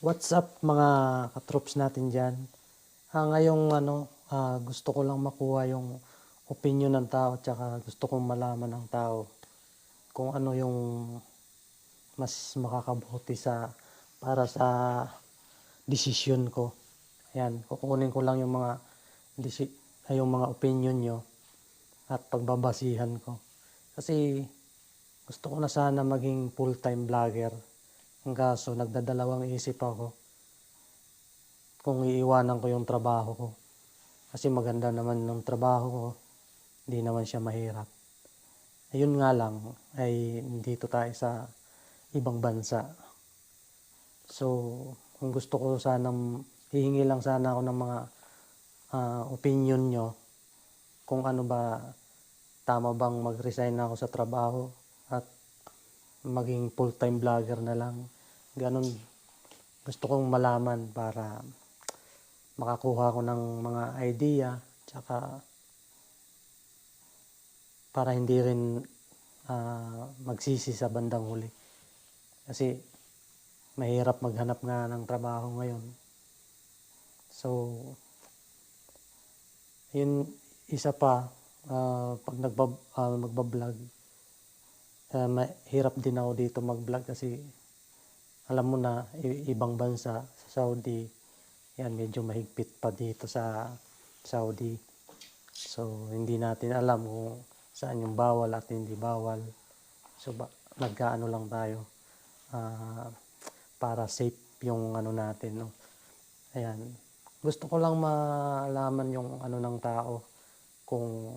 What's up mga katroops natin dyan? Ngayong gusto ko lang makuha yung opinion ng tao tsaka gusto kong malaman ng tao kung ano yung mas makakabuti para sa desisyon ko. Ayan, kukunin ko lang yung yung mga opinion nyo at pagbabasihan ko. Kasi gusto ko na sana maging full-time vlogger. Ang kaso nagdadalawang isip ako kung iiwanan ko yung trabaho ko. Kasi maganda naman ng trabaho ko, hindi naman siya mahirap. Ayun nga lang, ay dito tayo sa ibang bansa. So, kung gusto ko sanang, hihingi lang sana ako ng mga opinion nyo, kung ano ba, tama bang mag-resign ako sa trabaho at maging full-time vlogger na lang. Ganon, gusto kong malaman para makakuha ko ng mga idea, tsaka para hindi rin magsisi sa bandang huli. Kasi mahirap maghanap nga ng trabaho ngayon. So, yun isa pa, pag magbablog, mahirap din ako dito mag-vlog kasi alam mo na, ibang bansa, sa Saudi, yan medyo mahigpit pa dito sa Saudi. So, hindi natin alam kung saan yung bawal at hindi bawal. So, nagkaano lang tayo para safe yung ano natin, no? Ayan. Gusto ko lang malaman yung ano ng tao kung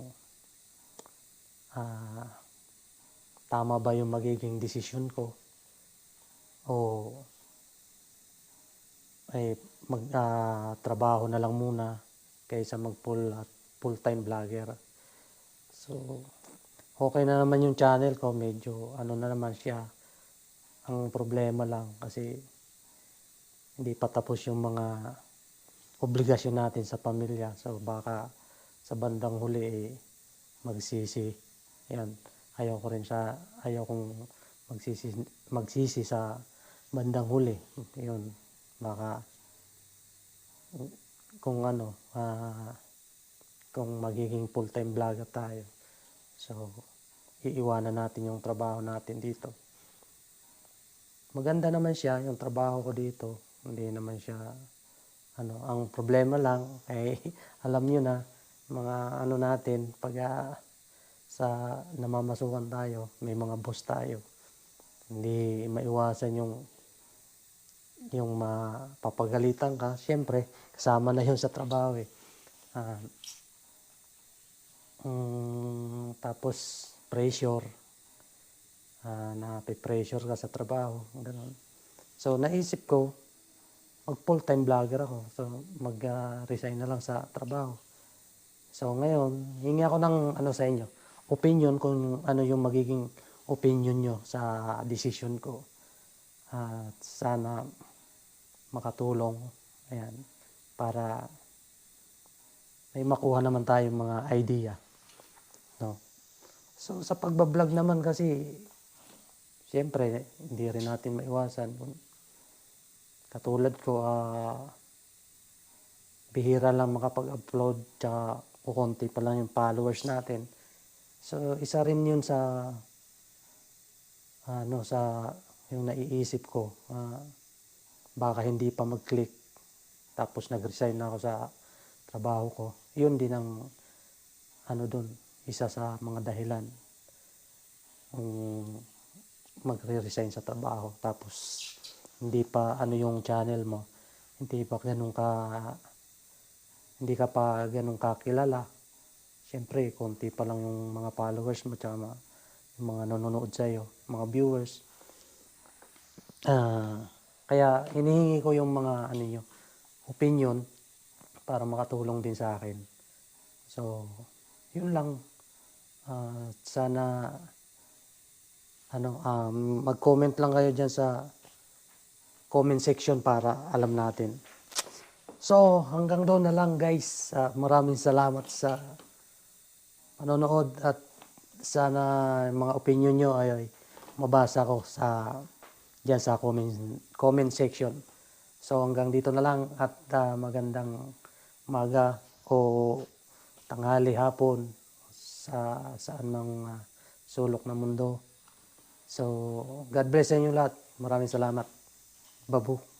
tama ba yung magiging desisyon ko o ay trabaho na lang muna kaysa full-time vlogger. So, okay na naman yung channel ko, medyo ano na naman siya. Ang problema lang kasi hindi pa tapos yung mga obligasyon natin sa pamilya. So, baka sa bandang huli magsisi. Yan. Ayaw kong magsisi sa bandang huli. Yun. Baka kung kung magiging full-time vlogger tayo. So, iiwanan natin yung trabaho natin dito. Maganda naman siya, yung trabaho ko dito. Hindi naman siya, ang problema lang, ay alam nyo na, mga natin, pag sa namamasukan tayo, may mga boss tayo. Hindi maiwasan yung mapapagalitan ka. Siyempre, kasama na yun sa trabaho eh. Tapos, pressure. Nape-pressure ka sa trabaho. Ganun. So, naisip ko, mag full-time vlogger ako. So, mag-resign na lang sa trabaho. So, ngayon, hingi ako ng sa inyo, opinion kung ano yung magiging opinion nyo sa decision ko. At sana makatulong. Ayan. Para may makuha naman tayong mga idea. No? So, sa pagbablog naman kasi, siyempre, hindi rin natin maiwasan. Katulad ko, bihira lang makapag-upload, tsaka kukunti pa lang yung followers natin. So, isa rin yun sa yung naiisip ko, baka hindi pa mag-click, tapos nag-resign na ako sa trabaho ko. Yun din ang dun, isa sa mga dahilan magre-resign sa trabaho. Tapos, hindi pa yung channel mo, hindi ka pa ganun kakilala. Siyempre, konti pa lang yung mga followers mo, tsaka yung mga nanonood sa'yo, mga viewers. Kaya, hinihingi ko yung mga opinion para makatulong din sa akin. So, yun lang. Sana, mag-comment lang kayo dyan sa comment section para alam natin. So, hanggang doon na lang guys. Maraming salamat sa panonood at sana mga opinion nyo ay mabasa ko dyan sa comment section. So hanggang dito na lang at magandang umaga o tanghali, hapon sa saan mang sulok ng mundo. So God bless sa inyo lahat. Maraming salamat. Babu.